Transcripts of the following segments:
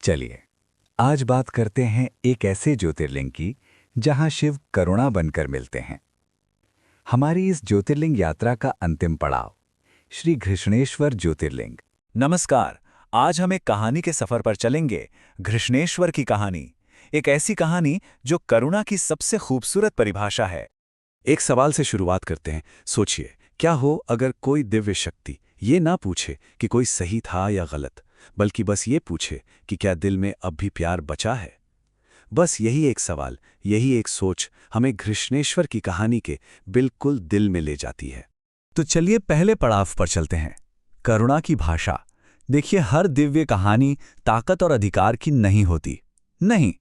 चलिए आज बात करते हैं एक ऐसे ज्योतिर्लिंग की जहां शिव करुणा बनकर मिलते हैं। हमारी इस ज्योतिर्लिंग यात्रा का अंतिम पड़ाव श्री घृष्णेश्वर ज्योतिर्लिंग। नमस्कार। आज हम एक कहानी के सफर पर चलेंगे। घृष्णेश्वर की कहानी, एक ऐसी कहानी जो करुणा की सबसे खूबसूरत परिभाषा है। एक सवाल से शुरुआत करते हैं। सोचिए, क्या हो अगर कोई दिव्य शक्ति ये ना पूछे कि कोई सही था या गलत, बल्कि बस ये पूछे कि क्या दिल में अब भी प्यार बचा है। बस यही एक सवाल, यही एक सोच हमें घृष्णेश्वर की कहानी के बिल्कुल दिल में ले जाती है। तो चलिए पहले पड़ाव पर चलते हैं, करुणा की भाषा। देखिए, हर दिव्य कहानी ताकत और अधिकार की नहीं होती। नहीं,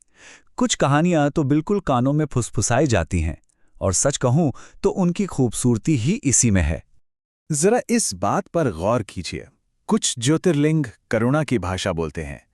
कुछ कहानियां तो बिल्कुल कानों में फुसफुसाई जाती हैं, और सच कहूं तो उनकी खूबसूरती ही इसी में है। जरा इस बात पर गौर कीजिए। कुछ ज्योतिर्लिंग करुणा की भाषा बोलते हैं।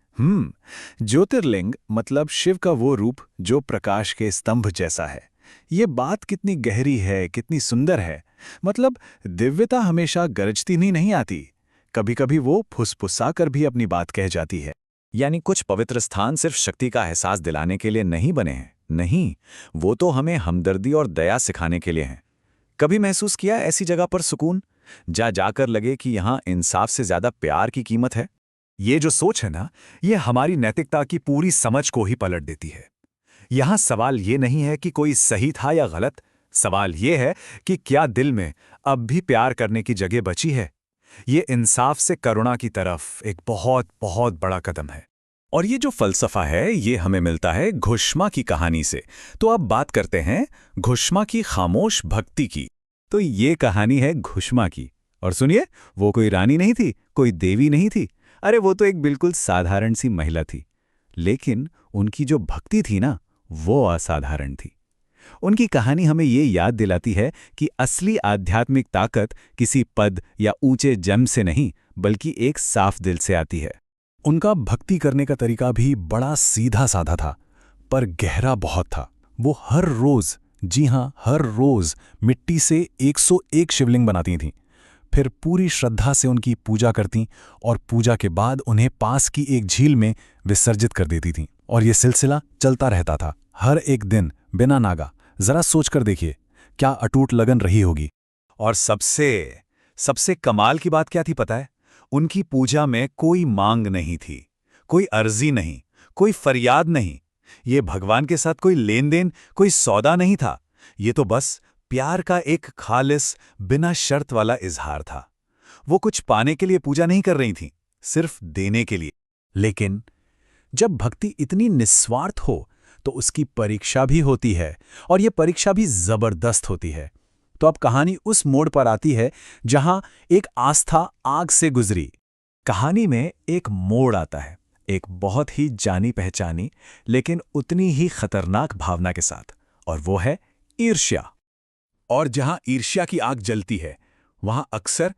ज्योतिर्लिंग मतलब शिव का वो रूप जो प्रकाश के स्तंभ जैसा है। ये बात कितनी गहरी है, कितनी सुंदर है। मतलब दिव्यता हमेशा गरजती नहीं आती, कभी-कभी वो फुसफुसा कर भी अपनी बात कह जाती है। यानी कुछ पवित्र स्थान सिर्फ शक्ति का एहसास दिलाने के लिए नहीं बने हैं। नहीं, वो तो हमें हमदर्दी और दया सिखाने के लिए हैं। कभी महसूस किया ऐसी जगह पर सुकून, जाकर लगे कि यहाँ इंसाफ से ज्यादा प्यार की कीमत है? ये जो सोच है ना, ये हमारी नैतिकता की पूरी समझ को ही पलट देती है। यहाँ सवाल ये नहीं है कि कोई सही था या गलत, सवाल ये है कि क्या दिल में अब भी प्यार करने की जगह बची है। ये इंसाफ से करुणा की तरफ एक बहुत बहुत बड़ा कदम है। और ये जो फलसफा है, ये हमें मिलता है घुश्मा की कहानी से। तो अब बात करते हैं घुश्मा की खामोश भक्ति की। तो ये कहानी है घुश्मा की। और सुनिए, वो कोई रानी नहीं थी, कोई देवी नहीं थी। अरे वो तो एक बिल्कुल साधारण सी महिला थी। लेकिन उनकी जो भक्ति थी ना, वो असाधारण थी। उनकी कहानी हमें ये याद दिलाती है कि असली आध्यात्मिक ताकत किसी पद या ऊंचे जन्म से नहीं, बल्कि एक साफ दिल से आती है। उनका भक्ति करने का तरीका भी बड़ा सीधा साधा था, पर गहरा बहुत था। वो हर रोज, जी हां, हर रोज मिट्टी से 101 शिवलिंग बनाती थीं। फिर पूरी श्रद्धा से उनकी पूजा करतीं और पूजा के बाद उन्हें पास की एक झील में विसर्जित कर देती थीं। और ये सिलसिला चलता रहता था, हर एक दिन बिना नागा। जरा सोचकर देखिए, क्या अटूट लगन रही होगी। और सबसे कमाल की बात क्या थी पता है? उनकी पूजा में कोई मांग नहीं थी, कोई अर्जी नहीं, कोई फरियाद नहीं। ये भगवान के साथ कोई लेन देन, कोई सौदा नहीं था। ये तो बस प्यार का एक खालिस, बिना शर्त वाला इजहार था। वो कुछ पाने के लिए पूजा नहीं कर रही थीं, सिर्फ देने के लिए। लेकिन जब भक्ति इतनी निस्वार्थ हो तो उसकी परीक्षा भी होती है, और ये परीक्षा भी जबरदस्त होती है। तो अब कहानी उस मोड़ पर आती है जहां एक आस्था आग से गुजरी। कहानी में एक मोड़ आता है, एक बहुत ही जानी पहचानी लेकिन उतनी ही खतरनाक भावना के साथ, और वो है ईर्ष्या। और जहां ईर्ष्या की आग जलती है, वहां अक्सर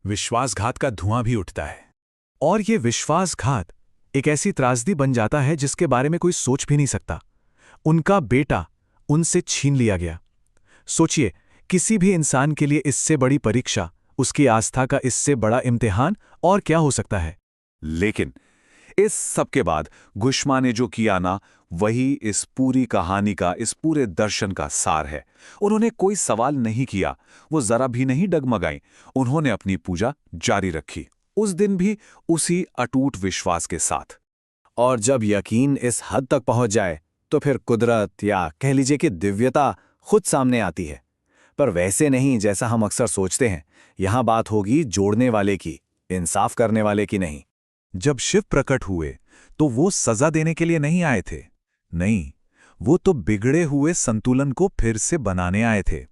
विश्वासघात का धुआं भी उठता है। और ये विश्वासघात एक ऐसी त्रासदी बन जाता है जिसके बारे में कोई सोच भी नहीं सकता। उनका बेटा उनसे छीन लिया गया। सोचिए, किसी भी इंसान के लिए इससे बड़ी परीक्षा, उसकी आस्था का इससे बड़ा इम्तिहान और क्या हो सकता है। लेकिन इस सब के बाद घुश्मा ने जो किया ना, वही इस पूरी कहानी का, इस पूरे दर्शन का सार है। उन्होंने कोई सवाल नहीं किया, वो जरा भी नहीं डगमगाई। उन्होंने अपनी पूजा जारी रखी, उस दिन भी उसी अटूट विश्वास के साथ। और जब यकीन इस हद तक पहुंच जाए तो फिर कुदरत, या कह लीजिए कि दिव्यता, खुद सामने आती है। पर वैसे नहीं जैसा हम अक्सर सोचते हैं। यहां बात होगी जोड़ने वाले की, इंसाफ करने वाले की नहीं। जब शिव प्रकट हुए तो वो सजा देने के लिए नहीं आए थे। नहीं, वो तो बिगड़े हुए संतुलन को फिर से बनाने आए थे।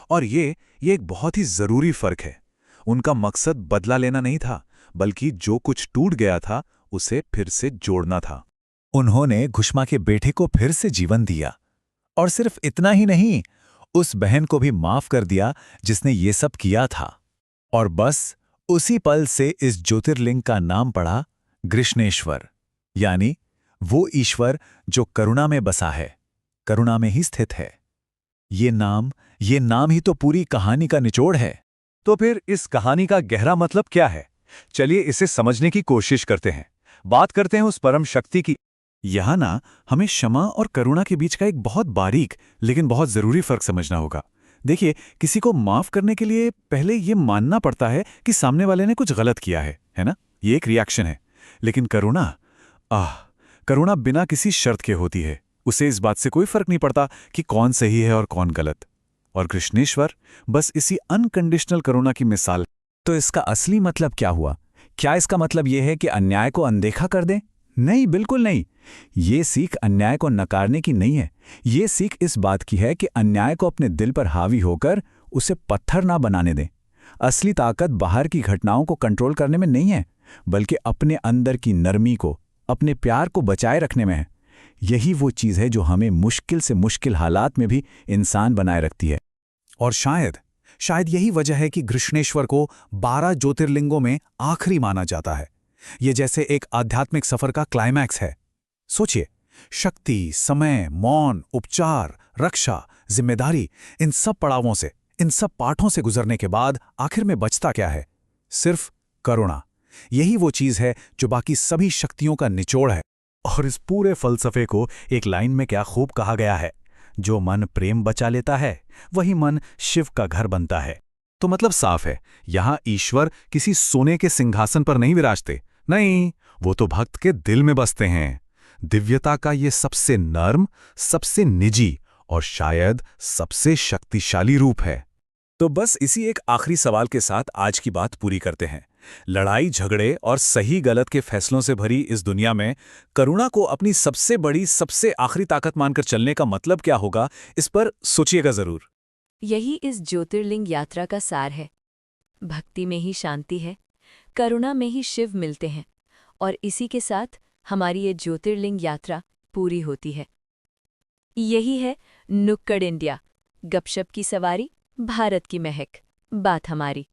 और ये एक बहुत ही जरूरी फर्क है। उनका मकसद बदला लेना नहीं था, बल्कि जो कुछ टूट गया था उसे फिर से जोड़ना था। उन्होंने घुश्मा के बेटे को फिर से जीवन दिया। और सिर्फ इतना ही नहीं, उस बहन को भी माफ कर दिया जिसने ये सब किया था। और बस उसी पल से इस ज्योतिर्लिंग का नाम पड़ा घृष्णेश्वर, यानी वो ईश्वर जो करुणा में बसा है, करुणा में ही स्थित है। ये नाम ही तो पूरी कहानी का निचोड़ है। तो फिर इस कहानी का गहरा मतलब क्या है? चलिए इसे समझने की कोशिश करते हैं। बात करते हैं उस परम शक्ति की। यहाँ ना हमें क्षमा और करुणा के बीच का एक बहुत बारीक लेकिन बहुत जरूरी फर्क समझना होगा। देखिए, किसी को माफ करने के लिए पहले ये मानना पड़ता है कि सामने वाले ने कुछ गलत किया है ना? ये एक रिएक्शन है। लेकिन करुणा बिना किसी शर्त के होती है। उसे इस बात से कोई फर्क नहीं पड़ता कि कौन सही है और कौन गलत। और कृष्णेश्वर बस इसी अनकंडीशनल करुणा की मिसाल। तो इसका असली मतलब क्या हुआ? क्या इसका मतलब यह है कि अन्याय को अनदेखा कर दें? नहीं, बिल्कुल नहीं। ये सीख अन्याय को नकारने की नहीं है। ये सीख इस बात की है कि अन्याय को अपने दिल पर हावी होकर उसे पत्थर ना बनाने दें। असली ताकत बाहर की घटनाओं को कंट्रोल करने में नहीं है, बल्कि अपने अंदर की नरमी को, अपने प्यार को बचाए रखने में है। यही वो चीज़ है जो हमें मुश्किल से मुश्किल हालात में भी इंसान बनाए रखती है। और शायद यही वजह है कि कृष्णेश्वर को 12 ज्योतिर्लिंगों में आखिरी माना जाता है। ये जैसे एक आध्यात्मिक सफर का क्लाइमैक्स है। सोचिए, शक्ति, समय, मौन, उपचार, रक्षा, जिम्मेदारी, इन सब पड़ावों से, इन सब पाठों से गुजरने के बाद आखिर में बचता क्या है? सिर्फ करुणा। यही वो चीज है जो बाकी सभी शक्तियों का निचोड़ है। और इस पूरे फलसफे को एक लाइन में क्या खूब कहा गया है, जो मन प्रेम बचा लेता है वही मन शिव का घर बनता है। तो मतलब साफ है, यहां ईश्वर किसी सोने के सिंहासन पर नहीं विराजते। नहीं, वो तो भक्त के दिल में बसते हैं। दिव्यता का ये सबसे नर्म, सबसे निजी और शायद सबसे शक्तिशाली रूप है। तो बस इसी एक आखिरी सवाल के साथ आज की बात पूरी करते हैं। लड़ाई झगड़े और सही गलत के फैसलों से भरी इस दुनिया में करुणा को अपनी सबसे बड़ी, सबसे आखिरी ताकत मानकर चलने का मतलब क्या होगा, इस पर सोचिएगा जरूर। यही इस ज्योतिर्लिंग यात्रा का सार है। भक्ति में ही शांति है, करुणा में ही शिव मिलते हैं, और इसी के साथ हमारी ये ज्योतिर्लिंग यात्रा पूरी होती है। यही है नुक्कड़ इंडिया, गपशप की सवारी, भारत की महक, बात हमारी।